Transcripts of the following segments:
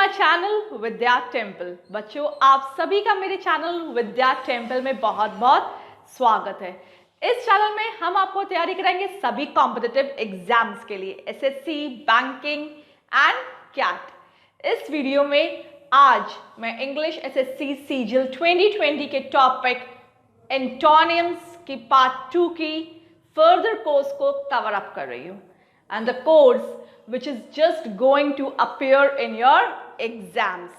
Channel विद्या temple. बच्चों, आप सभी का मेरे चैनल विद्या टेम्पल में बहुत बहुत स्वागत है। इस चैनल में हम आपको तैयारी कराएंगे सभी कॉम्पिटिटिव एग्जाम्स के लिए, एसएससी, बैंकिंग एंड कैट। इस वीडियो में आज मैं इंग्लिश एसएससी सीजीएल 2020 के टॉपिक एंटोनिम्स की पार्ट 2 की फर्दर कोर्स को कवर अप कर रही हूँ, and the course which is just going to appear in your exams,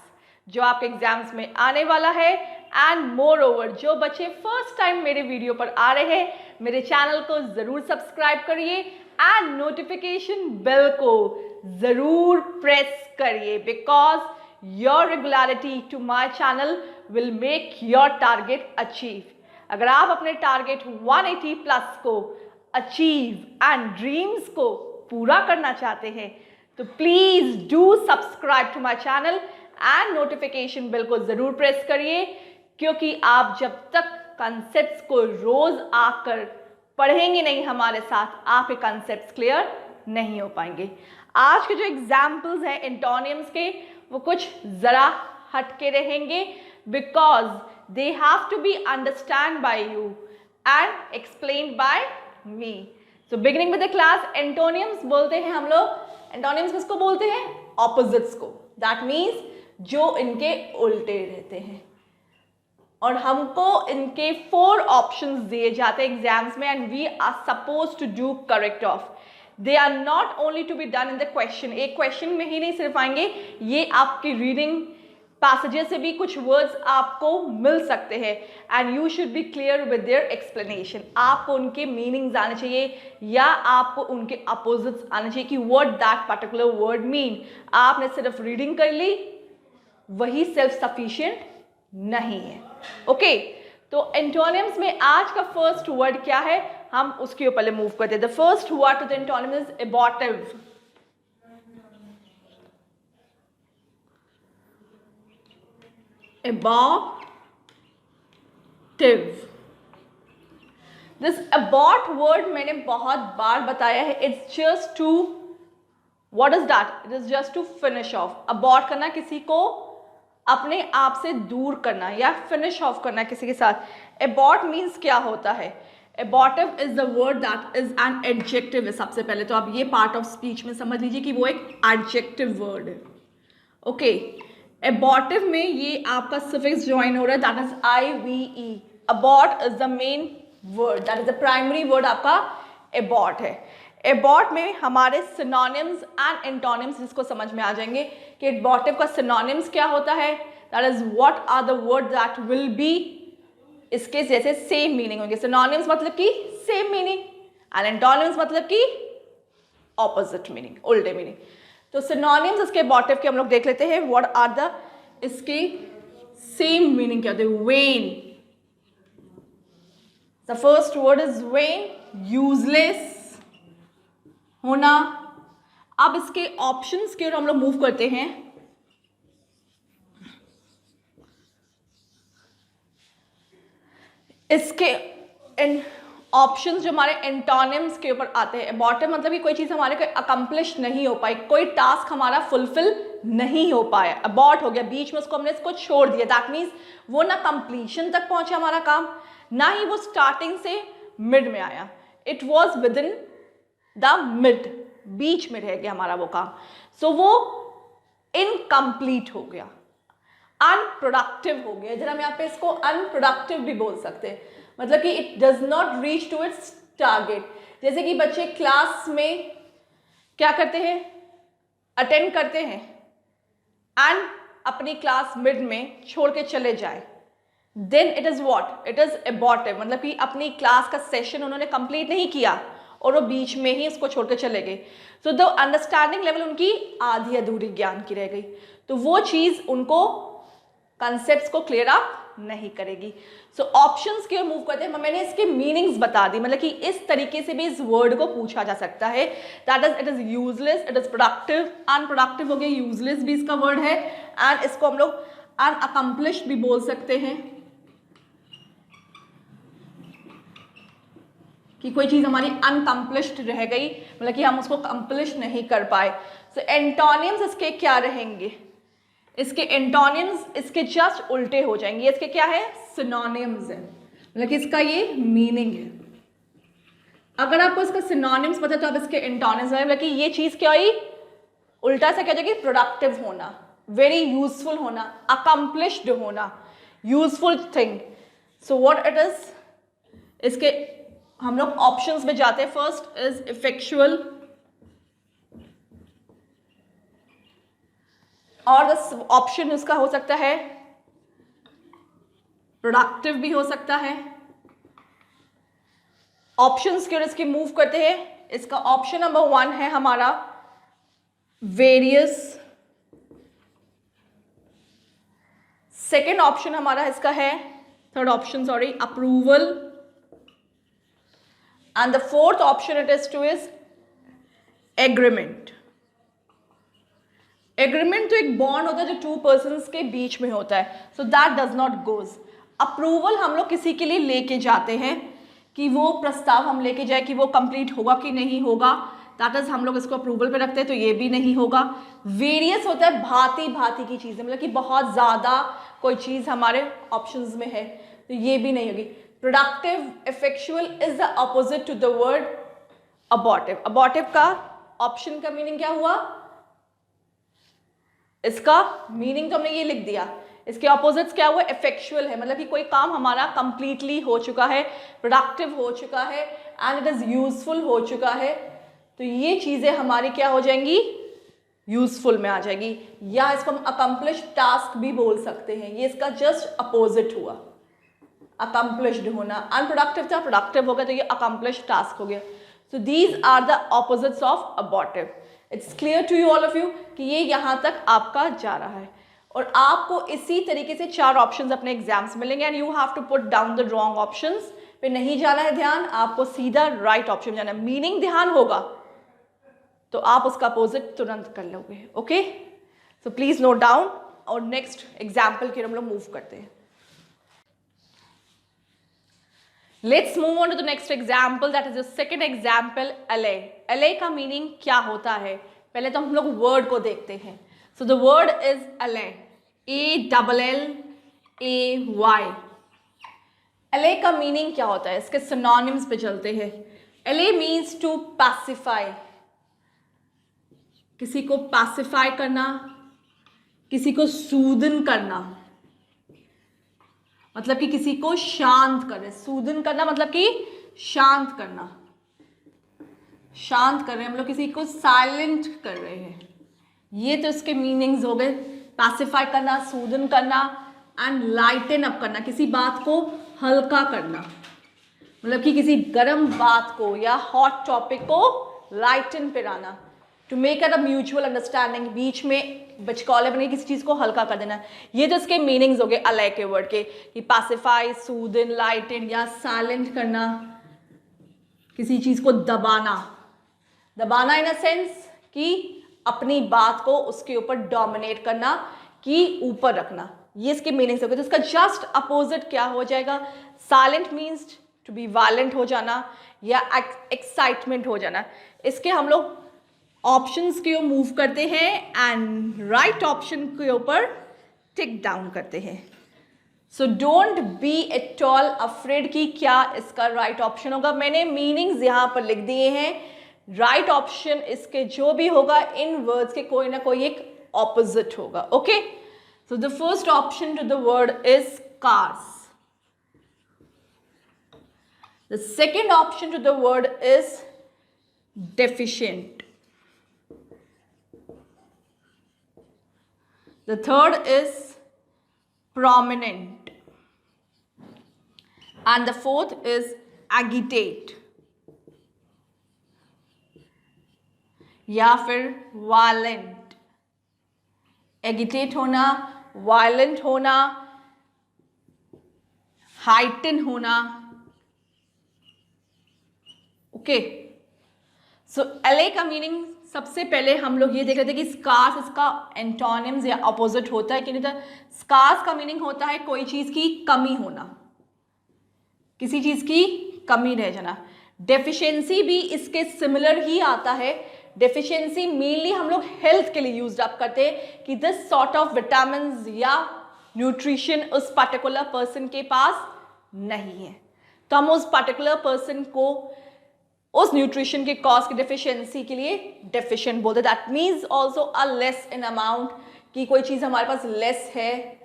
जो आपके एग्जाम्स में आने वाला है। एंड मोर ओवर, जो बच्चे फर्स्ट टाइम मेरे वीडियो पर आ रहे हैं, मेरे चैनल को ज़रूर सब्सक्राइब करिए एंड नोटिफिकेशन बेल को ज़रूर प्रेस करिए, because your regularity to my channel will make your target achieve. अगर आप अपने टारगेट 180 प्लस को अचीव एंड ड्रीम्स को पूरा करना चाहते हैं तो please do subscribe to my channel and notification bell को जरूर प्रेस करिए, क्योंकि आप जब तक कॉन्सेप्ट्स को रोज आकर पढ़ेंगे नहीं हमारे साथ, आपके कॉन्सेप्ट्स क्लियर नहीं हो पाएंगे। आज के जो एग्जाम्पल्स हैं एंटोनिम्स के, वो कुछ जरा हटके रहेंगे, because they have to be understand by you and explained by me. तो beginning with the class, antonyms बोलते हैं हम लोग। एंटोनिम्स किसको बोलते हैं? ऑपोजिट्स को। दैट मीन्स जो इनके उल्टे रहते हैं, और हमको इनके 4 ऑप्शंस दिए जाते हैं एग्जाम्स में, and we are suppose to do correct of. They are not only to be done in the question. एक क्वेश्चन में ही नहीं सिर्फ आएंगे, ये आपकी रीडिंग पैसेजेस से भी कुछ वर्ड्स आपको मिल सकते हैं, and you should be clear with their explanation. आपको उनके मीनिंग्स आने चाहिए या आपको उनके अपोजिट्स आने चाहिए कि what that particular word mean. आपने सिर्फ रीडिंग कर ली, वही सेल्फ सफिशिएंट नहीं है। ओके, तो एंटोनिम्स में आज का फर्स्ट वर्ड क्या है, हम उसके ऊपर मूव करते हैं। The first word to the antonym is abortive. Abortive. This abort word मैंने बहुत बार बताया है। It's just to, what is that? It is just to finish off. Abort करना, किसी को अपने आप से दूर करना या finish off करना किसी के साथ। Abort means क्या होता है? Abortive is the word that is an adjective है। सबसे पहले तो आप ये part of speech में समझ लीजिए कि वो एक adjective word है। Okay. एबॉर्टिव में ये आपका सफिक्स ज्वाइन हो रहा है, that is IVE। Abort is the main word, that is the primary word आपका एबॉर्ट है। एबॉर्ट में हमारे सिनोनिम्स एंड एंटोनिम्स जिसको समझ में आ जाएंगे कि एबॉर्टिव का सिनोनिम्स क्या होता है, that is what are the word that will be, इसके जैसे सेम मीनिंग होंगे। सिनोनिम्स मतलब कि सेम मीनिंग, एंड एंटोनिम्स मतलब कि ऑपोजिट मीनिंग, उल्टे मीनिंग। तो सिनोनिम्स इसके एबॉर्टिव के हम लोग देख लेते हैं। व्हाट आर द इसके सेम मीनिंग क्या होते हैं? When, the first word is when, useless होना। अब इसके ऑप्शंस की ओर हम लोग मूव करते हैं। इसके ऑप्शंस जो हमारे एंटोनिम्स के ऊपर आते हैं, एबॉर्टिव मतलब कि कोई चीज़ हमारे को अकम्प्लिश नहीं हो पाई, कोई टास्क हमारा फुलफिल नहीं हो पाया, अबॉर्ट हो गया, बीच में उसको हमने इसको छोड़ दिया। दैट मीन्स वो ना कंप्लीशन तक पहुंचा हमारा काम, ना ही वो स्टार्टिंग से मिड में आया। It was within the mid, बीच में रह गया हमारा वो काम। सो वो इनकम्प्लीट हो गया, अनप्रोडक्टिव हो गया। जरा हम यहाँ पे इसको अनप्रोडक्टिव भी बोल सकते हैं, मतलब कि it does not reach to its target. जैसे कि बच्चे क्लास में क्या करते हैं, अटेंड करते हैं एंड अपनी क्लास मिड में छोड़ के चले जाए, then it is what, it is abortive. मतलब कि अपनी क्लास का सेशन उन्होंने कंप्लीट नहीं किया और वो बीच में ही उसको छोड़ के चले गए। सो द अंडरस्टैंडिंग लेवल उनकी आधी अधूरी ज्ञान की रह गई, तो वो चीज़ उनको कॉन्सेप्ट्स को क्लियर अप नहीं करेगी। सो ऑप्शंस की ओर मूव करते हैं। मैंने इसके मीनिंग्स बता दी, मतलब कि इस तरीके से भी इस वर्ड को पूछा जा सकता है। That is, it is useless, it is productive, unproductive हो गया, यूजलेस भी इसका वर्ड है, एंड इसको हम लोग अनअकम्प्लिश्ड भी बोल सकते हैं कि कोई चीज़ हमारी अनकम्प्लिश्ड रह गई, मतलब कि हम उसको कंप्लिश नहीं कर पाए। सो एंटोनिम्स इसके क्या रहेंगे? इसके एंटोनिम्स इसके जस्ट उल्टे हो जाएंगे। इसके क्या है? सिनोनिम्स है, मतलब कि इसका ये मीनिंग है। अगर आपको इसका सिनोनिम्स पता है तो आप इसके एंटोनिम्स है, मतलब कि ये चीज क्या हुई, उल्टा से क्या हो जाएगी? प्रोडक्टिव होना, वेरी यूजफुल होना, अकम्प्लिश्ड होना, useful thing. So what it is, इसके हम लोग ऑप्शंस में जाते हैं। फर्स्ट इज इफेक्चुअल, और ऑप्शन उसका हो सकता है प्रोडक्टिव भी हो सकता है। ऑप्शंस की ओर इसकी मूव करते हैं। इसका ऑप्शन नंबर 1 है हमारा वेरियस। सेकेंड ऑप्शन हमारा इसका है, third option sorry, approval. And the fourth option it is two is agreement. Agreement तो एक बॉन्ड होता है जो 2 पर्सन्स के बीच में होता है, so that does not goes. Approval हम लोग किसी के लिए लेके जाते हैं कि वो प्रस्ताव हम लेके जाए कि वो कंप्लीट होगा कि नहीं होगा, दैट इज हम लोग इसको अप्रूवल पे रखते हैं, तो ये भी नहीं होगा। वेरियस होता है भांति भांति की चीजें, मतलब कि बहुत ज्यादा कोई चीज हमारे ऑप्शंस में है, तो ये भी नहीं होगी। Productive, effectual is the opposite to the word abortive. Abortive का ऑप्शन का मीनिंग क्या हुआ? इसका मीनिंग तो हमने ये लिख दिया। इसके ऑपोजिट्स क्या हुआ? इफेक्चुअल है, मतलब कि कोई काम हमारा कंप्लीटली हो चुका है, प्रोडक्टिव हो चुका है, एंड इट इज यूजफुल हो चुका है, तो ये चीजें हमारी क्या हो जाएंगी? यूजफुल में आ जाएगी। या इसको हम अकम्प्लिश टास्क भी बोल सकते हैं, ये इसका जस्ट अपोजिट हुआ, अकम्प्लिश्ड होना। अनप्रोडक्टिव था, प्रोडक्टिव हो गया, तो ये अकम्प्लिश टास्क हो गया। So these are the opposites of abortive. It's clear to you all of you कि ये यहाँ तक आपका जा रहा है, और आपको इसी तरीके से 4 ऑप्शंस अपने एग्जाम्स मिलेंगे, and you have to put down the wrong options पे नहीं जाना है ध्यान, आपको सीधा राइट ऑप्शन में जाना है। मीनिंग ध्यान होगा तो आप उसका अपोजिट तुरंत कर लोगे। Okay, so please note down, और नेक्स्ट एग्जाम्पल के हम लोग मूव करते हैं। Let's move on to the next example, that is the second example, allay. Allay का मीनिंग क्या होता है? पहले तो हम लोग वर्ड को देखते हैं। So the word is allay, A-L-L-A-Y. allay का मीनिंग क्या होता है? इसके सिनोनिम्स पे चलते हैं। allay means to pacify, किसी को पैसिफाई करना, किसी को सूदन करना, मतलब कि किसी को शांत करे। सूदन करना मतलब कि शांत करना, शांत कर रहे हैं हम लोग, किसी को साइलेंट कर रहे हैं। ये तो इसके मीनिंग्स हो गए, पैसिफाई करना, सूदन करना, एंड लाइटन अप करना, किसी बात को हल्का करना, मतलब कि किसी गर्म बात को या हॉट टॉपिक को लाइटन पे लाना, to make a mutual understanding, बीच में बचकौले बने, किसी चीज को हल्का कर देना। ये तो इसके मीनिंग्स हो गए अलय के वर्ड के, कि पैसिफाई, सूदन, लाइटन या साइलेंट करना, किसी चीज को दबाना। दबाना इन अ सेंस कि अपनी बात को उसके ऊपर डोमिनेट करना, कि ऊपर रखना, ये इसके मीनिंग्स हो गए। तो इसका जस्ट अपोजिट क्या हो जाएगा? Silent means to be violent हो जाना या एक्साइटमेंट हो जाना। इसके हम लोग ऑप्शंस के ऊपर मूव करते हैं एंड राइट ऑप्शन के ऊपर टिक डाउन करते हैं। So don't be at all afraid कि क्या इसका राइट ऑप्शन होगा। मैंने मीनिंग्स यहाँ पर लिख दिए हैं। राइट ऑप्शन इसके जो भी होगा, इन वर्ड्स के कोई ना कोई एक ऑपोजिट होगा। Okay, so the first option to the word is cars. The second option to the word is deficient. The third is prominent, and the fourth is agitate या फिर violent। agitate होना, violent होना, heighten होना। Okay, सो एले का meaning सबसे पहले हम लोग ये देख रहे थे कि स्कार्स इसका एंटोनिम्स या अपोजिट होता है कि नहीं। तो स्कार्स का मीनिंग होता है कोई चीज की कमी होना, किसी चीज की कमी रह जाना। डेफिशिएंसी भी इसके सिमिलर ही आता है। डेफिशिएंसी मेनली हम लोग हेल्थ के लिए यूज अप करते हैं कि दिस सॉर्ट ऑफ विटामिन या न्यूट्रिशन उस पर्टिकुलर पर्सन के पास नहीं है, तो हम उस पर्टिकुलर पर्सन को उस न्यूट्रिशन के कॉज की डेफिशिएंसी के लिए डेफिशिएंट बोलते हैं। That means also a less in amount, कि कोई चीज़ हमारे पास लेस है,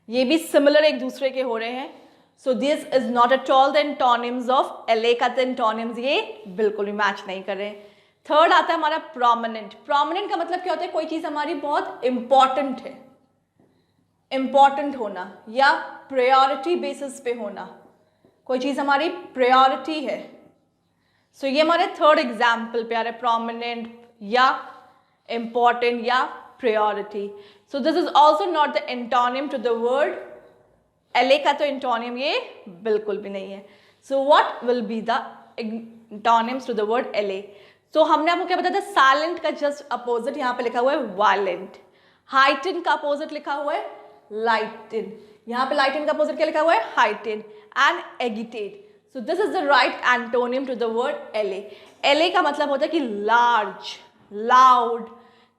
ये भी सिमिलर एक दूसरे के हो रहे हैं। सो this is not at all the antonyms of LA का एंटोनिम्स ये बिल्कुल भी मैच नहीं कर रहे। थर्ड आता है हमारा प्रोमिनेंट। प्रोमिनेंट का मतलब क्या होता है, कोई चीज़ हमारी बहुत इंपॉर्टेंट है, इंपॉर्टेंट होना या प्रायोरिटी बेसिस पे होना, कोई चीज़ हमारी प्रायोरिटी है। सो ये हमारे थर्ड एग्जाम्पल पे आ रहा है, प्रोमिनेंट या इंपॉर्टेंट या priority. So this is also not the antonym to the word LA का तो एंटोनिम ये बिल्कुल भी नहीं है। So what will be the antonyms to the word LA? सो हमने आपको क्या बताया था, साइलेंट का जस्ट अपोजिट यहाँ पे लिखा हुआ है वायलेंट, हाइटन का अपोजिट लिखा हुआ है लाइटन, यहाँ पे लाइटन का अपोजिट क्या लिखा हुआ है, heighten, and agitate. So this is the right antonym to the word LA। LA का मतलब होता है कि लार्ज, लाउड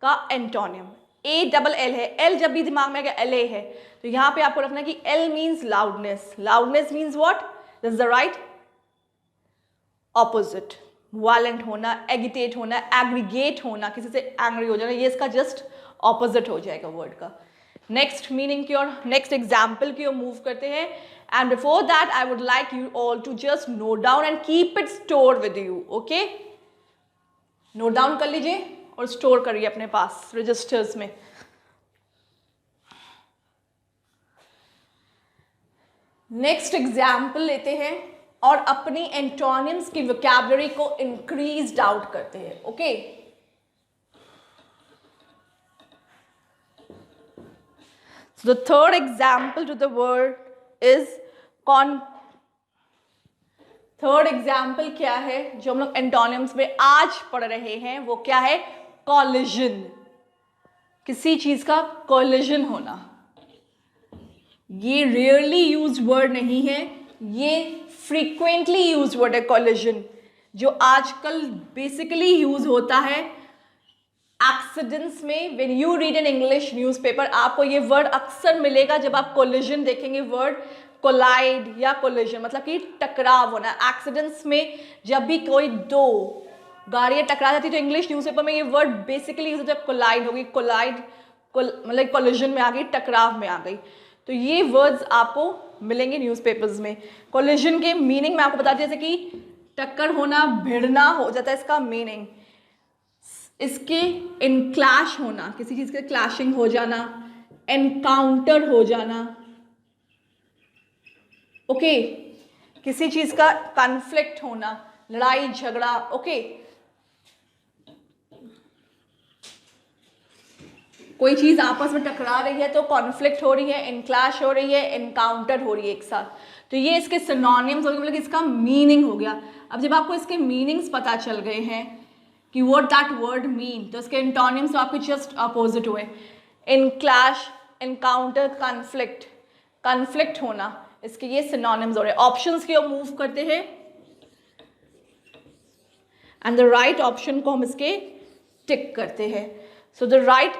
का एंटोनिम। ALL है, L जब भी दिमाग में अगर LA है तो यहाँ पे आपको रखना है कि L means loudness, loudness means what, this is the right opposite. Violent होना, एगिटेट होना, एग्रीगेट होना, किसी से एंग्री हो जाना, ये इसका जस्ट ऑपोजिट हो जाएगा वर्ड का। नेक्स्ट मीनिंग की और नेक्स्ट एग्जाम्पल की ओर मूव करते हैं। And before that I would like you all to just note down and keep it store with you. Okay, note down कर लीजिए और स्टोर करिए अपने पास रजिस्टर्स में। नेक्स्ट एग्जाम्पल लेते हैं और अपनी एंटोनिम्स की वोकैबुलरी को इंक्रीज आउट करते हैं। Okay, so the third example to the word is third example क्या है जो हम लोग एंटोनिम्स में आज पढ़ रहे हैं, वो क्या है, कॉलिजन। किसी चीज का कॉलिजन होना, ये रेयरली यूज वर्ड नहीं है, ये फ्रीक्वेंटली यूज वर्ड है कॉलिजन, जो आजकल बेसिकली यूज होता है एक्सीडेंट्स में। When you read in English newspaper आपको ये वर्ड अक्सर मिलेगा जब आप कोलिजन देखेंगे, वर्ड कोलाइड या कोलिजन मतलब कि टकराव होना। एक्सीडेंट्स में जब भी कोई दो गाड़ियाँ टकरा जाती तो इंग्लिश न्यूज़पेपर में ये वर्ड बेसिकली यूज होता है, कोलाइड होगी, कोलाइड मतलब कोलिजन में आ गई, टकराव में आ गई। तो ये वर्ड्स आपको मिलेंगे न्यूज़पेपर्स में। कोलिजन के मीनिंग मैं आपको बताती हूँ, जैसे कि टक्कर होना, भिड़ना हो जाता है इसका मीनिंग। इसके इन क्लैश होना, किसी चीज़ के क्लैशिंग हो जाना, एनकाउंटर हो जाना। ओके, किसी चीज़ का कॉन्फ्लिक्ट होना, लड़ाई झगड़ा। ओके, कोई चीज़ आपस में टकरा रही है तो कॉन्फ्लिक्ट हो रही है, इनक्लैश हो रही है, एनकाउंटर हो रही है एक साथ। तो ये इसके सिनोनिम्स हो गए, मतलब इसका मीनिंग हो गया। अब जब आपको इसके मीनिंग्स पता चल गए हैं कि व्हाट दैट वर्ड मीन, तो इसके एंटोनिम्स तो आपके जस्ट अपोजिट हुए। इन क्लैश, एनकाउंटर, कॉन्फ्लिक्ट, कॉन्फ्लिक्ट होना, इसके ये सिनोनिम्स हो रहे हैं। ऑप्शंस की ओर मूव करते हैं एंड द राइट ऑप्शन को हम इसके टिक करते हैं। सो द राइट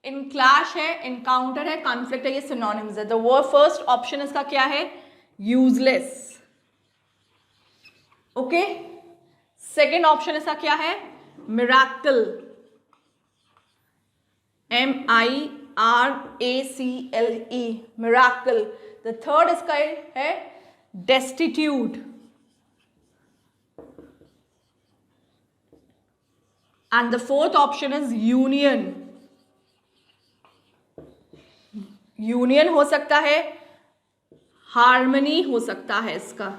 इन क्लैश है, एनकाउंटर है, कॉन्फ्लिक्ट है, ये सिनोनिम्स है। द वर्ड फर्स्ट ऑप्शन इसका क्या है, यूजलेस। ओके, सेकेंड ऑप्शन इसका क्या है, miracle, MIRACLE, miracle. The third इसका है destitute, and the fourth option is union. Union हो सकता है, हार्मनी हो सकता है इसका।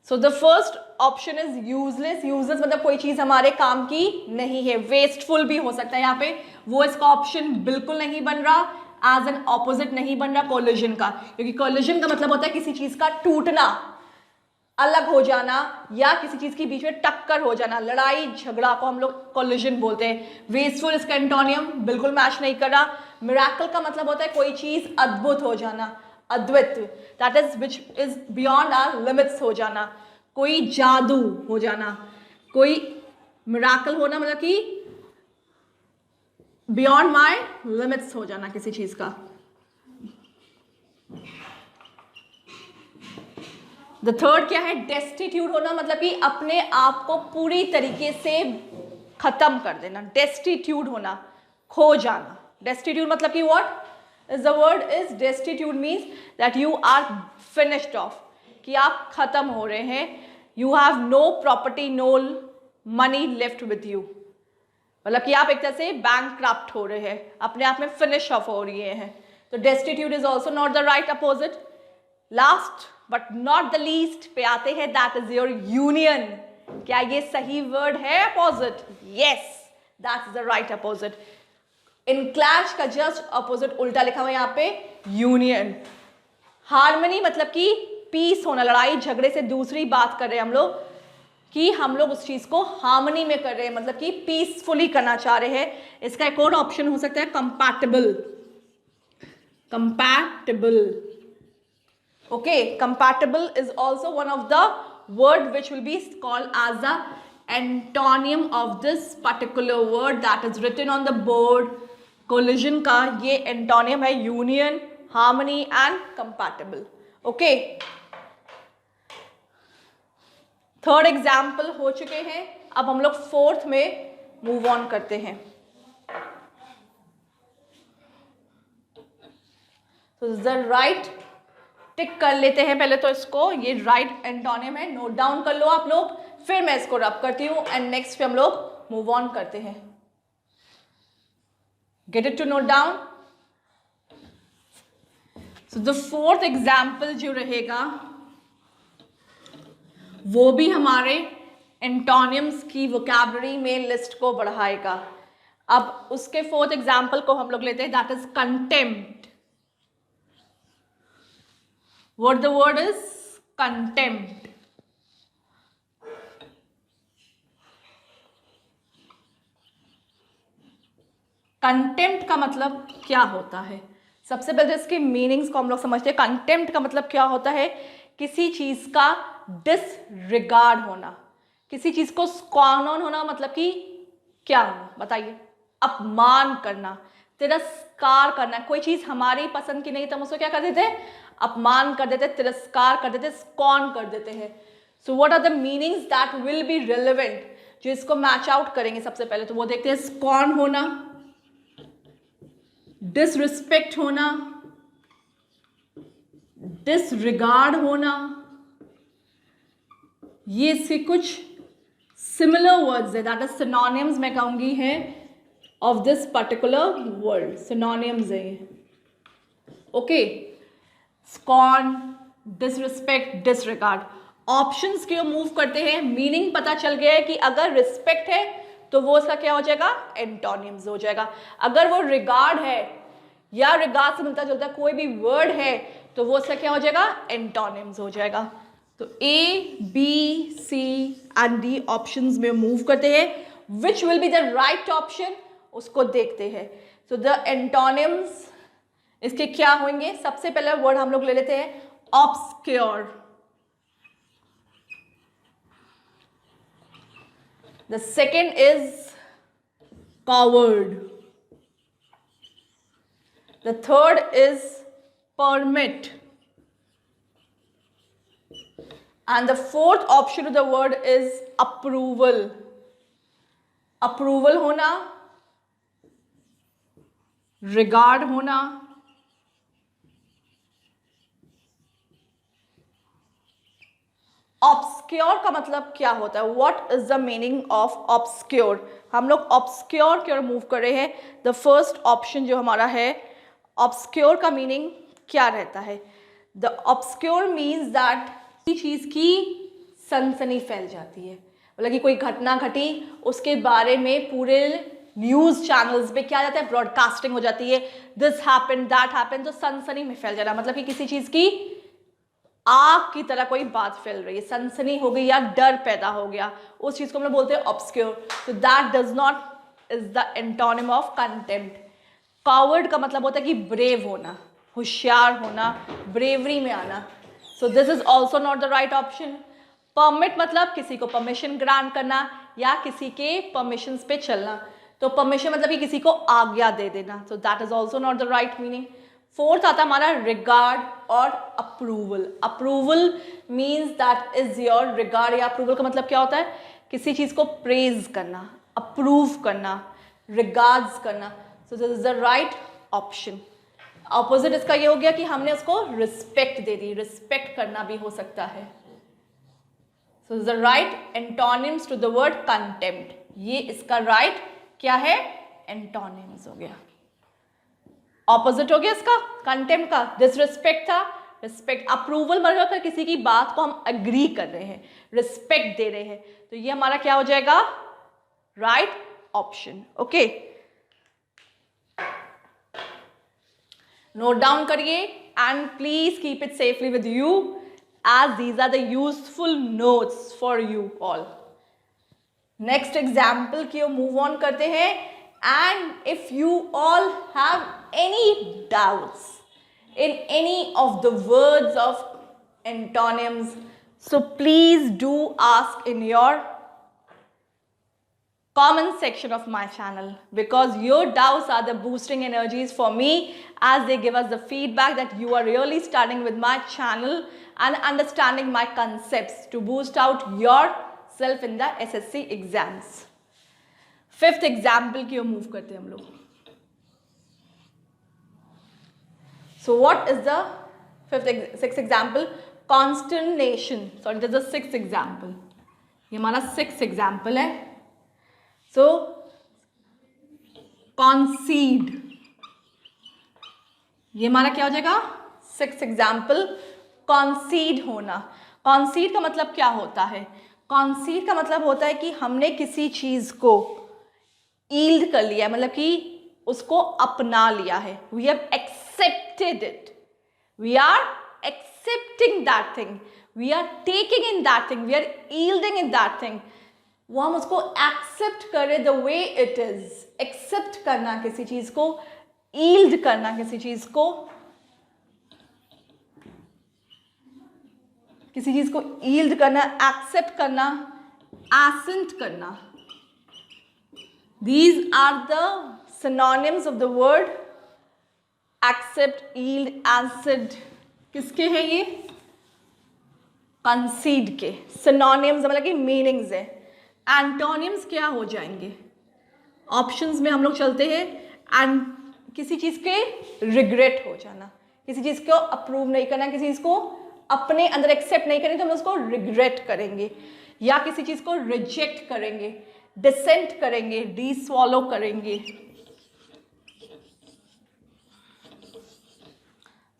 सो the first option is useless. Useless मतलब कोई चीज हमारे काम की नहीं है, वेस्टफुल भी हो सकता है यहाँ पे, वो इसका ऑप्शन बिल्कुल नहीं बन रहा, एज एन ऑपोजिट नहीं बन रहा कोलिजन का, क्योंकि कोलिजन का मतलब होता है किसी चीज का टूटना, अलग हो जाना, या किसी चीज के बीच में टक्कर हो जाना, लड़ाई झगड़ा को हम लोग कोलिजन बोलते हैं। वेस्टफुल इसका एंटोनियम बिल्कुल मैच नहीं कर रहा। मिराकल का मतलब होता है कोई चीज अद्भुत हो जाना, अद्वित, that is which is beyond our limits हो जाना, कोई जादू हो जाना, कोई मिराकल होना मतलब कि बियॉन्ड माई लिमिट्स हो जाना किसी चीज का। द थर्ड क्या है, डेस्टिट्यूट होना मतलब कि अपने आप को पूरी तरीके से खत्म कर देना। डेस्टिट्यूट होना, खो जाना। डेस्टिट्यूट मतलब कि what is the word is destitute means that you are finished off, कि आप खत्म हो रहे हैं। You have no property, no money left with you, मतलब कि आप एक तरह से बैंकक्रप्ट हो रहे हैं, अपने आप में फिनिश ऑफ हो रही हैं। तो destitute is also not the right opposite. Last but not the least पे आते हैं, दैट इज योर यूनियन। क्या ये सही वर्ड है opposite? Yes, that is the right opposite. In clash का जस्ट अपोजिट उल्टा लिखा हुआ है यहाँ पे, यूनियन। हार्मनी मतलब कि पीस होना, लड़ाई झगड़े से दूसरी बात कर रहे हैं हम लोग, कि हम लोग उस चीज को हार्मनी में कर रहे हैं, मतलब कि पीसफुली करना चाह रहे हैं। इसका एक और ऑप्शन हो सकता है compatible. Compatible, okay, compatible is also one of the word which will be called as the antonym of this particular word that is written on the board. Collision का ये एंटोनियम है union, harmony and compatible. Okay, third example हो चुके हैं, अब हम लोग fourth में मूव ऑन करते हैं। तो द राइट टिक कर लेते हैं पहले तो इसको, ये राइट एंटोनियम है, नोट डाउन कर लो आप लोग, फिर मैं इसको रब करती हूँ एंड नेक्स्ट पे हम लोग मूव ऑन करते हैं। Get it to note down. So the fourth example जो रहेगा वो भी हमारे एंटोनियम्स की वोकैबुलरी में लिस्ट को बढ़ाएगा। अब उसके फोर्थ एग्जाम्पल को हम लोग लेते हैं, that is contempt. What the word is contempt. Contempt का मतलब क्या होता है? सबसे पहले इसके मीनिंग्स को हम लोग समझते हैं। कंटेम्प्ट का मतलब क्या होता है? किसी चीज का डिसरिगार्ड होना, किसी चीज को स्कॉर्न ऑन होना, मतलब कि क्या होना बताइए? अपमान करना, तिरस्कार करना। कोई चीज हमारी पसंद की नहीं तो हम उसको क्या कर देते हैं? अपमान कर देते, तिरस्कार कर देते, स्कॉर्न कर देते हैं। So what are the meanings that will be relevant, जो इसको मैच आउट करेंगे? सबसे पहले तो वो देखते हैं, स्कॉर्न होना, डिसरिस्पेक्ट होना, डिसरिगार्ड होना, ये इसके कुछ सिमिलर वर्ड्स है, दैट इज सिनोनिम्स मैं कहूंगी है of this particular word. Synonyms है ये। Okay, scorn, disrespect, disregard. Options के मूव करते हैं, मीनिंग पता चल गया है कि अगर रिस्पेक्ट है तो वो उसका क्या हो जाएगा? एंटोनिम्स हो जाएगा। अगर वो रिगार्ड है या रिगार्ड से मिलता जुलता कोई भी वर्ड है तो वो उसका क्या हो जाएगा? एंटोनिम्स हो जाएगा। तो A, B, C and D options में मूव करते हैं। Which will be the right option, उसको देखते हैं। सो द एंटोनिम्स इसके क्या होंगे? सबसे पहले वर्ड हम लोग ले लेते हैं obscure. The second is coward. The third is permit. And the fourth option of the word is approval. Approval होना, regard होना, obscure का मतलब क्या होता है? What is the meaning of obscure? हम लोग obscure की ओर मूव कर रहे हैं। The first option जो हमारा है, ऑब्सक्योर का मीनिंग क्या रहता है? द ऑब्सक्योर मीन्स दैट किसी चीज की सनसनी फैल जाती है, मतलब कि कोई घटना घटी उसके बारे में पूरे न्यूज चैनल्स पे क्या जाता है? ब्रॉडकास्टिंग हो जाती है, दिस हैपेंड, दैट हैपेंड, तो सनसनी में फैल जाना, मतलब कि किसी चीज की आग की तरह कोई बात फैल रही है, सनसनी हो गई या डर पैदा हो गया, उस चीज को हम लोग बोलते हैं ऑब्सक्योर। तो that does not is the antonym of contempt. Coward का मतलब होता है कि ब्रेव होना, होशियार होना, ब्रेवरी में आना। सो this is also not the right option. Permit मतलब किसी को परमिशन ग्रांट करना, या किसी के परमिशंस पे चलना। तो परमिशन मतलब कि किसी को आज्ञा दे देना, तो that is also not the right meaning. Fourth आता हमारा रिगार्ड और approval. Approval means that is your regard या अप्रूवल का मतलब क्या होता है, किसी चीज़ को प्रेज करना, अप्रूव करना, रिगार्ड्स करना। सो this is the right option. Opposite इसका ये हो गया कि हमने उसको रिस्पेक्ट दे दी, रिस्पेक्ट करना भी हो सकता है। So the right antonyms to the word contempt, ये इसका राइट क्या है, एंटोनिम्स हो गया। ऑपोजिट हो गया इसका कंटेम्प्ट का, डिसरिस्पेक्ट था, रिस्पेक्ट। अप्रूवल मतलब कर किसी की बात को हम अग्री कर रहे हैं, रिस्पेक्ट दे रहे हैं, तो ये हमारा क्या हो जाएगा, right option. Okay, note down करिए and please keep it safely with you as these are the useful notes for you all. Next example की ओर move on करते हैं, and if you all have any doubts in any of the words of antonyms, so please do ask in your comment section of my channel, because your doubts are the boosting energies for me as they give us the feedback that you are really starting with my channel and understanding my concepts to boost out yourself in the SSC exams. Fifth example की ओर move करते हैं हम लोग। So what is the sixth example? Consternation. Sorry, this is the sixth example. ये हमारा sixth example है। So concede, ये हमारा क्या हो जाएगा, सिक्स्थ एग्जाम्पल, कॉन्सीड होना। कॉन्सीड का मतलब क्या होता है, कॉन्सीड का मतलब होता है कि हमने किसी चीज को ईल्ड कर लिया, मतलब कि उसको अपना लिया है, we have accepted it, we are accepting that thing, we are taking in that thing, we are yielding in that thing. वो हम उसको एक्सेप्ट करें the way it is. Accept करना किसी चीज को, ईल्ड करना किसी चीज को, किसी चीज को ईल्ड करना, एक्सेप्ट करना, एसेंट करना। These are the synonyms of the word accept, yield, assent. किसके हैं ये, कंसीड के सिनोनिम्स, मतलब कि मीनिंग्स है। एंटोनिम्स क्या हो जाएंगे, ऑप्शंस में हम लोग चलते हैं। एंड किसी चीज के रिग्रेट हो जाना, किसी चीज को अप्रूव नहीं करना, किसी चीज को अपने अंदर एक्सेप्ट नहीं करेंगे तो हम उसको रिग्रेट करेंगे, या किसी चीज को रिजेक्ट करेंगे, डिसेंट करेंगे, डिसवॉलो करेंगे।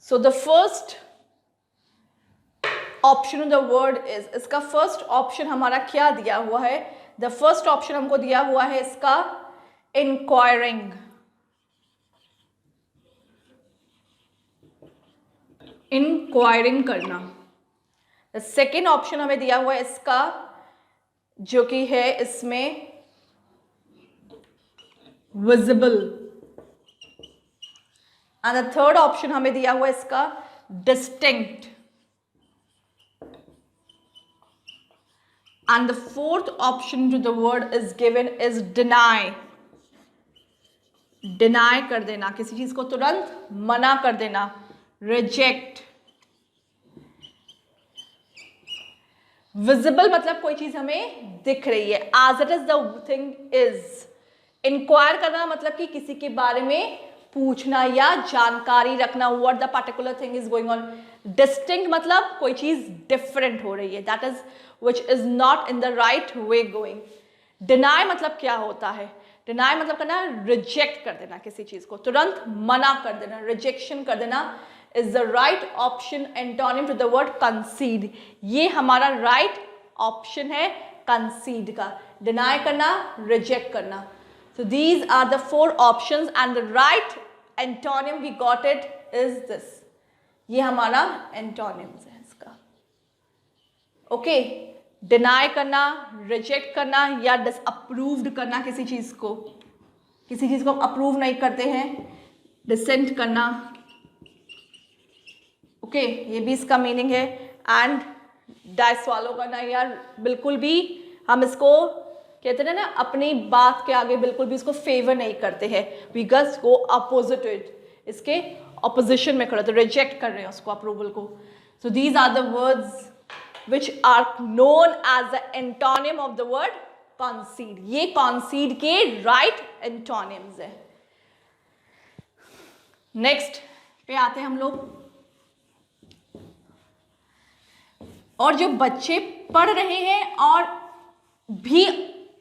सो the first option of the word is, इसका फर्स्ट ऑप्शन हमारा क्या दिया हुआ है, द फर्स्ट ऑप्शन हमको दिया हुआ है इसका इंक्वायरिंग। इंक्वायरिंग करना। द सेकेंड ऑप्शन हमें दिया हुआ है इसका, जो कि है इसमें visible. And the third option हमें दिया हुआ है इसका distinct. And the fourth option to the word is given is deny. Deny कर देना, किसी चीज को तुरंत मना कर देना, रिजेक्ट। विजिबल मतलब कोई चीज हमें दिख रही है, as it is the thing is. Enquire करना मतलब कि किसी के बारे में पूछना या जानकारी रखना, what the particular thing is going on. Distinct मतलब कोई चीज डिफरेंट हो रही है, that is which is not in the right way going. Deny मतलब क्या होता है, डिनाई मतलब करना रिजेक्ट कर देना, किसी चीज को तुरंत मना कर देना, रिजेक्शन कर देना is the right option antonym to the word concede. ये हमारा right option है concede का, deny करना, reject करना. So these are the four options and the right antonym we got it is this. ये हमारा antonyms है इसका. Okay, deny करना, reject करना या disapproved करना किसी चीज को, किसी चीज को हम approve नहीं करते हैं, dissent करना. ओके ये भी इसका मीनिंग है। एंड डाई स्वालो करना, यार बिल्कुल भी हम इसको कहते हैं ना, अपनी बात के आगे बिल्कुल भी उसको फेवर नहीं करते हैं, we just go opposite it, इसके ऑपोजिशन में खड़े, तो रिजेक्ट कर रहे हैं उसको, अप्रूवल को. So these are the words which are known as the antonym of the word concede. ये कॉन्सीड के राइट एंटोनिम्स है. नेक्स्ट पे आते हैं हम लोग. और जो बच्चे पढ़ रहे हैं और भी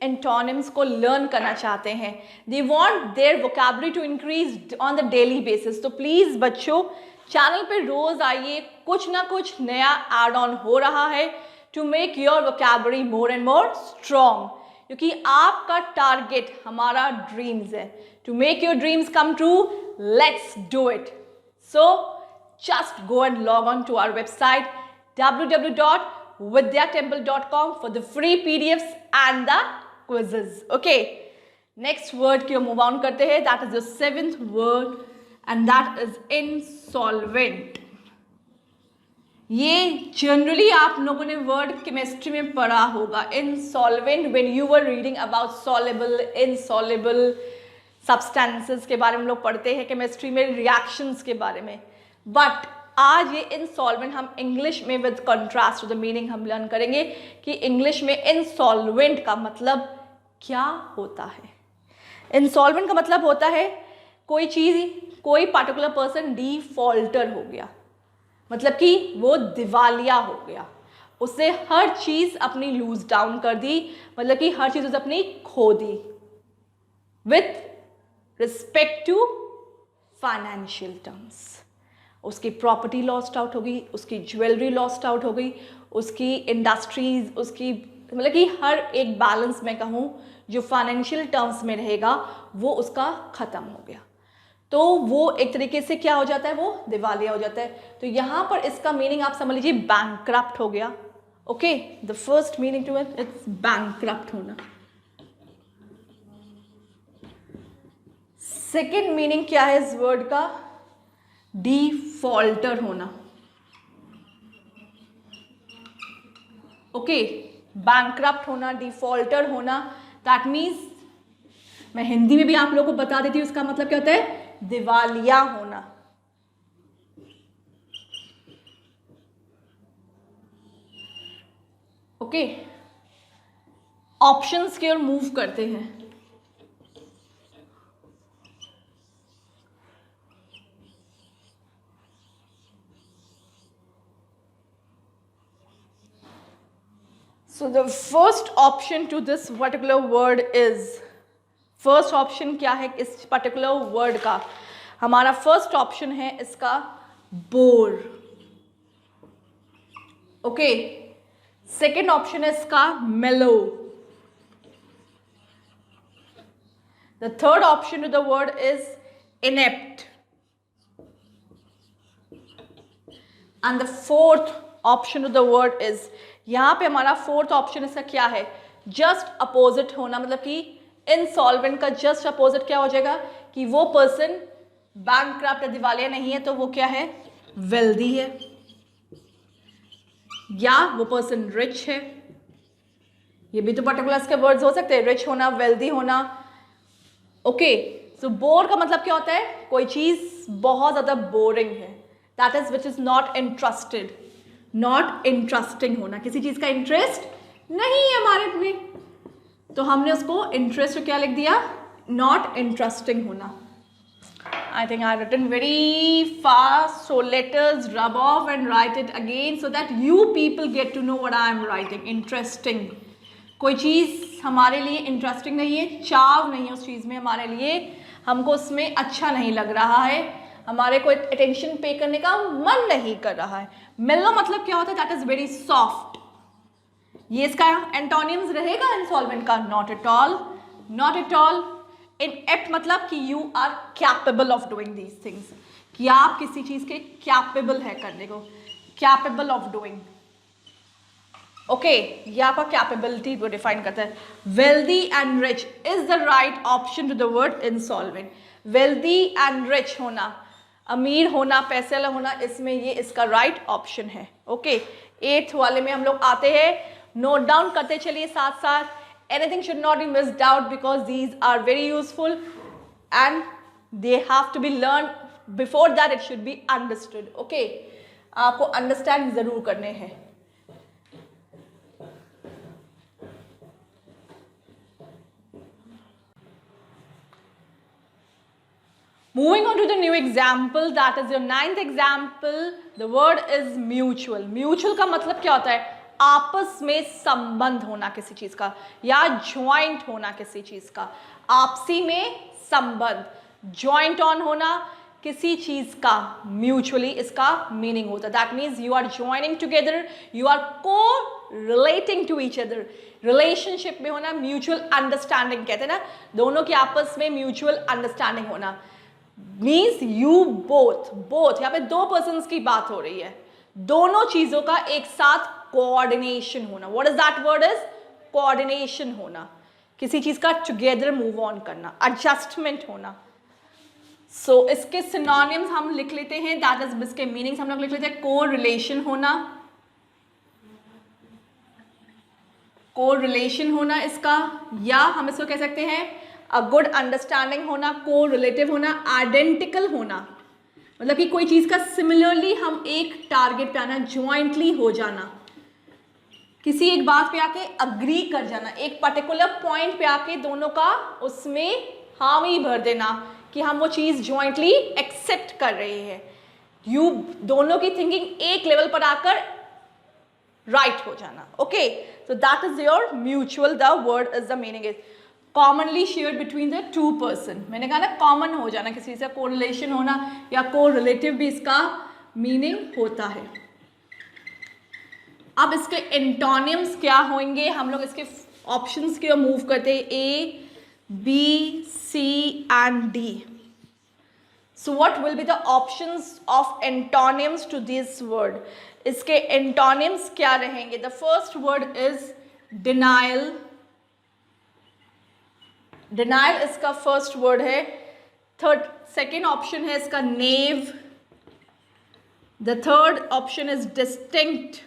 एंटोनिम्स को लर्न करना चाहते हैं, they want their vocabulary to increase on the daily basis, तो प्लीज़ बच्चों चैनल पे रोज़ आइए, कुछ ना कुछ नया एड ऑन हो रहा है to make your vocabulary more and more strong. क्योंकि आपका टारगेट हमारा ड्रीम्स है. To make your dreams come true, let's do it. So just go and log on to our website www.vidyatemple.com for the free PDFs and the quizzes. Okay, next word की move on करते हैं. That is the 7th word and that is insolvent. ये generally आप लोगों ने word chemistry में पढ़ा होगा. insolvent when you were reading about soluble, insoluble substances के बारे में लोग पढ़ते हैं केमिस्ट्री में, रिएक्शंस के बारे में. बट आज ये इंसॉल्वेंट हम इंग्लिश में with contrast to the meaning हम लर्न करेंगे कि इंग्लिश में इंसॉल्वेंट का मतलब क्या होता है. इंसॉल्वेंट का मतलब होता है कोई चीज़, कोई पर्टिकुलर पर्सन डिफॉल्टर हो गया, मतलब कि वो दिवालिया हो गया, उससे हर चीज़ अपनी लूज डाउन कर दी, मतलब कि हर चीज़ उसे अपनी खो दी. With respect to financial terms, उसकी प्रॉपर्टी लॉस्ट आउट हो गई, उसकी ज्वेलरी लॉस्ट आउट हो गई, उसकी इंडस्ट्रीज, उसकी मतलब कि हर एक बैलेंस में कहूँ जो फाइनेंशियल टर्म्स में रहेगा वो उसका ख़त्म हो गया, तो वो एक तरीके से क्या हो जाता है, वो दिवालिया हो जाता है. तो यहाँ पर इसका मीनिंग आप समझ लीजिए बैंकक्रप्ट हो गया. Okay, the first meaning to it, it's bankrupt होना. सेकेंड मीनिंग क्या है इस वर्ड का, डिफॉल्टर होना. ओके, बैंकक्रप्ट होना, डिफॉल्टर होना, दैट मीन्स, मैं हिंदी में भी आप लोगों को बता देती हूँ, इसका मतलब क्या होता है, दिवालिया होना. ओके, ऑप्शंस की ओर मूव करते हैं. So the first option to this particular word is, first option क्या है इस particular word का, हमारा first option है इसका bore. Okay, second option है इसका mellow. The third option to the word is inept. And the fourth option to the word is, यहाँ पे हमारा फोर्थ ऑप्शन इसका क्या है, जस्ट अपोजिट होना. मतलब कि इंसॉल्वेंट का जस्ट अपोजिट क्या हो जाएगा कि वो पर्सन बैंकक्रप्ट या दिवालिया नहीं है, तो वो क्या है, वेल्दी है, या वो पर्सन रिच है. ये भी तो पर्टिकुलर इसके वर्ड्स हो सकते हैं, रिच होना, वेल्दी होना. ओके, सो बोर का मतलब क्या होता है, कोई चीज़ बहुत ज़्यादा बोरिंग है, that is which is not interested, not interesting होना, किसी चीज़ का इंटरेस्ट नहीं है हमारे में, तो हमने उसको इंटरेस्ट क्या लिख दिया, नॉट इंटरेस्टिंग होना. I think I've written very fast, so let us rub off and write it again so that you people get to know what I am writing. Interesting. कोई चीज़ हमारे लिए इंटरेस्टिंग नहीं है, चाव नहीं है उस चीज़ में हमारे लिए, हमको उसमें अच्छा नहीं लग रहा है, हमारे को अटेंशन पे करने का मन नहीं कर रहा है. मेलो मतलब क्या होता है, दैट इज़ वेरी सॉफ्ट. ये इसका एंटोनिम्स रहेगा इंसॉल्वेंट का, not at all, not at all. Inept मतलब कि you are capable of doing these things, कि आप किसी चीज़ के कैपेबल है करने को, कैपेबल ऑफ डूइंग. ओके, ये आपका कैपेबिलिटी को डिफाइन करता है. Wealthy and rich is the right option to the word insolvent. Wealthy and rich होना, अमीर होना, पैसे वाला होना, इसमें ये इसका राइट ऑप्शन है. ओके, 8th वाले में हम लोग आते हैं, नोट डाउन करते चलिए साथ साथ. Anything should not be missed out because these are very useful and they have to be learned. Before that it should be understood. Okay, आपको understand जरूर करने हैं. Moving on to the new example, that is your 9th example. The word is mutual. Mutual का मतलब क्या होता है? आपस में संबंध होना किसी चीज का या ज्वाइंट होना किसी चीज का. आपसी में संबंध, ज्वाइंट ऑन होना किसी चीज का, म्यूचुअली इसका मीनिंग होता है. That means you are joining together, you are correlating to each other. Relationship में होना, म्यूचुअल अंडरस्टैंडिंग कहते हैं ना, दोनों के आपस में म्यूचुअल अंडरस्टैंडिंग होना. मीन्स यू बोथ यहाँ पे दो पर्सन्स की बात हो रही है, दोनों चीजों का एक साथ कोऑर्डिनेशन होना. What is that word? Is coordination होना, किसी चीज का टुगेदर मूव ऑन करना, एडजस्टमेंट होना. सो इसके सिनोनिम्स हम लिख लेते हैं, दैट इज इसके मीनिंग्स हम लोग लिख लेते हैं. को रिलेशन होना, को रिलेशन होना इसका, या हम इसको कह सकते हैं अ गुड अंडरस्टैंडिंग होना, को रिलेटिव होना, आइडेंटिकल होना, मतलब कि कोई चीज का सिमिलरली हम एक टारगेट पे आना, ज्वाइंटली हो जाना, किसी एक बात पे आके अग्री कर जाना, एक पर्टिकुलर पॉइंट पे आके दोनों का उसमें हामी भर देना कि हम वो चीज ज्वाइंटली एक्सेप्ट कर रहे हैं. यू दोनों की थिंकिंग एक लेवल पर आकर राइट हो जाना. Okay, so that is your mutual. The word is the meaning is commonly shared between the two person. मैंने कहा ना कॉमन हो जाना किसी से, कोरिलेशन होना या कोरिलेटिव भी इसका मीनिंग होता है. अब इसके एंटोनिम्स क्या होंगे, हम लोग इसके ऑप्शंस की ओर मूव करते हैं. A, B, C and D. So what will be the options of antonyms to this word? इसके एंटोनिम्स क्या रहेंगे? The first word is denial. Denial इसका फर्स्ट वर्ड है. सेकेंड ऑप्शन है इसका नेव. The third option is distinct.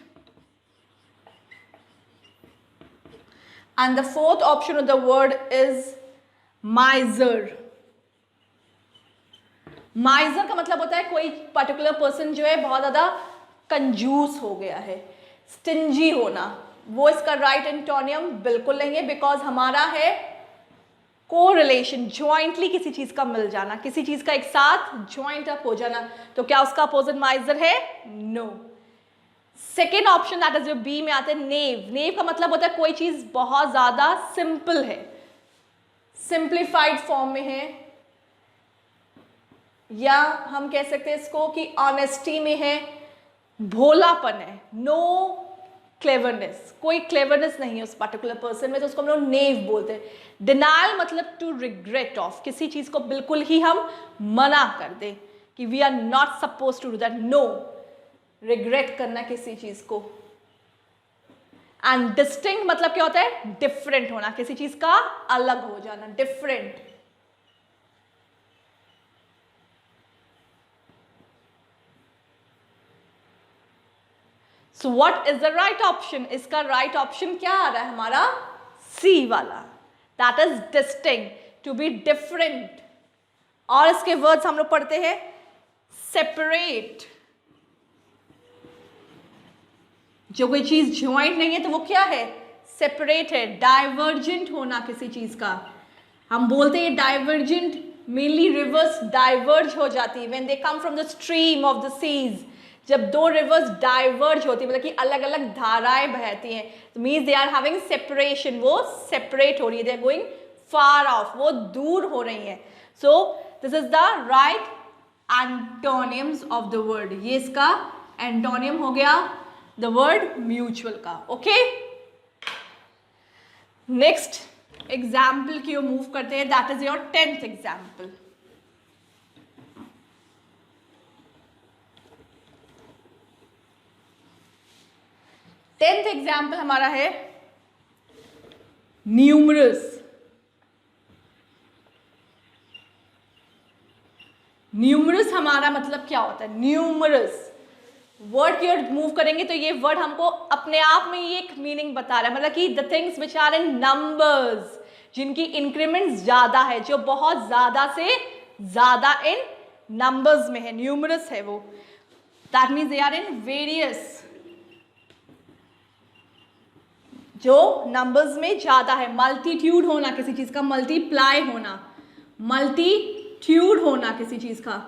And the fourth option of the word is miser. Miser का मतलब होता है कोई पर्टिकुलर पर्सन जो है बहुत ज़्यादा कंजूस हो गया है, स्टिंजी होना. वो इसका राइट एंटोनियम बिल्कुल नहीं है, बिकॉज हमारा है को रिलेशन, ज्वाइंटली किसी चीज़ का मिल जाना, किसी चीज़ का एक साथ ज्वाइंट अप हो जाना. तो क्या उसका अपोजिट माइजर है? No. Second option that is जो बी में आते हैं नेव. नेव का मतलब होता है कोई चीज बहुत ज्यादा सिंपल है, सिंप्लीफाइड फॉर्म में है, या हम कह सकते हैं इसको कि ऑनेस्टी में है, भोलापन है, नो क्लेवरनेस, कोई क्लेवरनेस नहीं है उस पर्टिकुलर पर्सन में, तो उसको हम लोग नेव बोलते हैं. डिनायल मतलब टू रिग्रेट ऑफ, किसी चीज को बिल्कुल ही हम मना कर दें कि we are not suppose to do that. No, regret करना किसी चीज को. एंड डिस्टिंक्ट मतलब क्या होता है? डिफरेंट होना, किसी चीज का अलग हो जाना, different. So what is the right option? इसका राइट ऑप्शन क्या आ रहा है हमारा? सी वाला, that is distinct, to be different. और इसके वर्ड्स हम लोग पढ़ते हैं सेपरेट. जो कोई चीज ज्वाइंट नहीं है तो वो क्या है? सेपरेट है. डाइवर्जेंट होना किसी चीज का, हम बोलते हैं डाइवर्जेंट, मेनली रिवर्स डाइवर्ज हो जाती है when they come from the stream of the seas. जब दो रिवर्स डाइवर्ज होती है, मतलब कि अलग अलग धाराएं बहती हैं, तो means they are having separation, वो सेपरेट हो रही है, they are going far off, वो दूर हो रही है. So this is the right antonyms of the word. ये इसका एंटोनियम हो गया द वर्ड म्यूचुअल का. ओके, नेक्स्ट एग्जाम्पल की ओर मूव करते हैं, that is your 10th example. Tenth example हमारा है न्यूमरस. न्यूमरस हमारा मतलब क्या होता है? न्यूमरस वर्ड की ओर मूव करेंगे तो ये वर्ड हमको अपने आप में ये एक मीनिंग बता रहा है, मतलब कि the things which are in numbers, जिनकी इंक्रीमेंट ज्यादा है, जो बहुत ज्यादा से ज्यादा इन नंबर्स में है, न्यूमरस है वो, that means they are in various, जो नंबर्स में ज्यादा है। मल्टीट्यूड होना किसी चीज का, मल्टीप्लाई होना, मल्टीट्यूड होना किसी चीज का,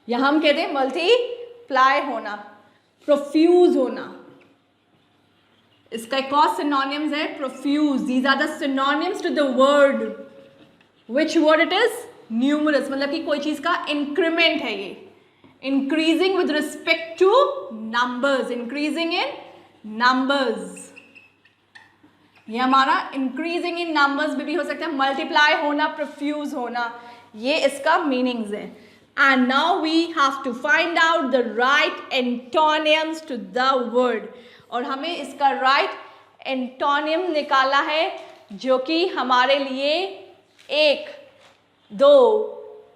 या हम कहते हैं मल्टीप्लाई होना, प्रोफ्यूज होना, इसका एक और सिनोनिम्स है profuse. These are the synonyms to the word, which word it is, numerous, मतलब कि कोई चीज का इंक्रीमेंट है ये, increasing with respect to numbers, increasing in numbers, ये हमारा इंक्रीजिंग इन नंबर्स में भी हो सकता है, मल्टीप्लाई होना, प्रोफ्यूज होना, ये इसका मीनिंग्स है। And now we have to find out the right antonyms to the word, और हमें इसका राइट एंटोनियम निकाला है, जो कि हमारे लिए 1, 2,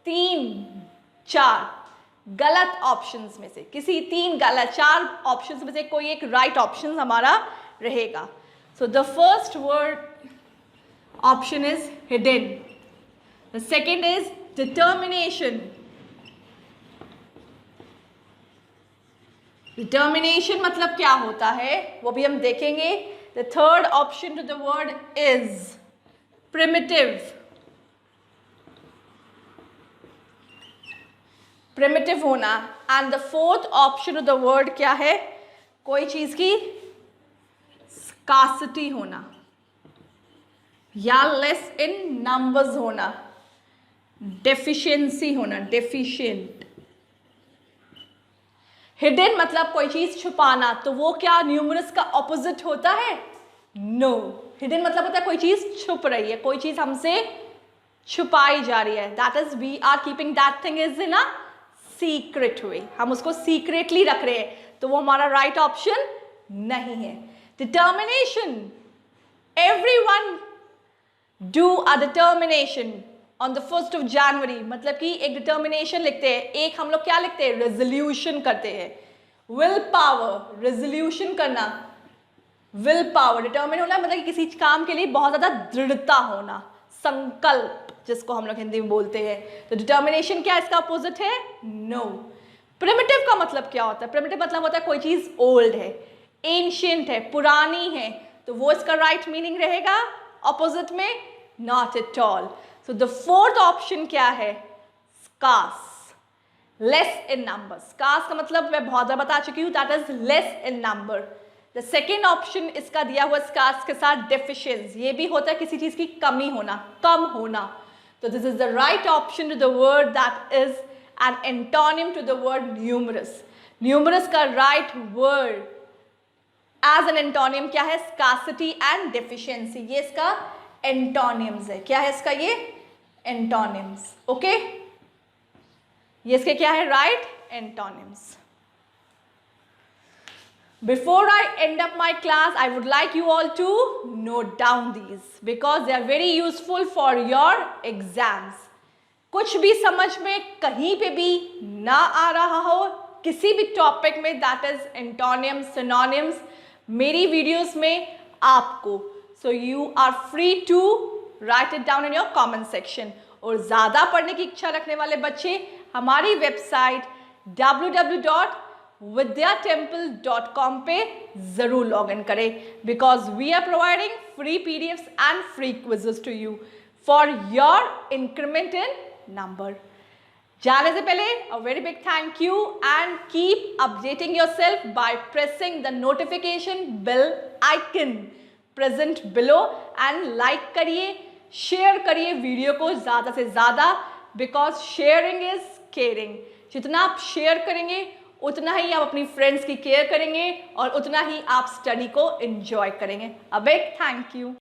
3, 4 गलत ऑप्शंस में से, किसी 3 गलत 4 ऑप्शंस में से कोई एक राइट ऑप्शन हमारा रहेगा। So the first word option is hidden. The second is determination. Determination मतलब क्या होता है वो भी हम देखेंगे। The third option to the word is primitive. Primitive होना। And the fourth option to the word क्या है, कोई चीज की स्कार्सिटी होना या लेस इन नंबर्स होना, डेफिशिएंसी होना, डेफिशिएंट। हिडन मतलब कोई चीज छुपाना, तो वो क्या न्यूमरस का ऑपोजिट होता है? नो। हिडन मतलब होता है कोई चीज छुप रही है, कोई चीज हमसे छुपाई जा रही है, that is we are keeping that thing is in a secret way, हम उसको सीक्रेटली रख रहे हैं, तो वो हमारा राइट ऑप्शन नहीं है। Determination. Everyone do a determination on the 1st of January. मतलब कि एक determination लिखते हैं, एक हम लोग क्या लिखते हैं, resolution करते हैं। Will power, resolution करना, will power, determine होना मतलब कि किसी काम के लिए बहुत ज़्यादा दृढ़ता होना, संकल्प जिसको हम लोग हिंदी में बोलते हैं। तो determination क्या इसका अपोजिट है? No. Primitive का मतलब क्या होता है? Primitive मतलब होता है कोई चीज़ old है, एंशियंट है, पुरानी है, तो वो इसका राइट मीनिंग रहेगा ऑपोजिट में? Not at all. So the fourth option क्या है? Scarce, less in number. Scarce का मतलब मैं बहुत बार बता चुकी हूँ, that is less in number. The second option इसका दिया हुआ स्कार्स के साथ डेफिशिएंस, ये भी होता है किसी चीज की कमी होना, कम होना, तो this is the right option to the word that is an antonym to the word numerous. Numerous का right word as an antonym क्या है? स्कार्सिटी एंड डेफिशिएंसी, ये इसका एंटोनियम्स है। क्या है इसका? ये एंटोनियम्स। ओके, ये इसके क्या है? Right एंटोनियम्स। Before I end up my class, I would like you all to note down these because they are very useful for your exams. कुछ भी समझ में कहीं पे भी ना आ रहा हो किसी भी टॉपिक में, दैट इज एंटोनियम्स, सिनोनिम्स, मेरी वीडियोस में आपको, so you are free to write it down in your comment section. और ज़्यादा पढ़ने की इच्छा रखने वाले बच्चे हमारी वेबसाइट www.vidyatemple.com पे ज़रूर लॉग इन करें, because we are providing free PDFs and free quizzes to you for your increment in number. जाने से पहले a very big thank you and keep updating yourself by pressing the notification bell icon present below and like करिए, share करिए video को ज़्यादा से ज़्यादा, because sharing is caring। जितना आप शेयर करेंगे उतना ही आप अपनी फ्रेंड्स की केयर करेंगे और उतना ही आप स्टडी को एंजॉय करेंगे। A big thank you।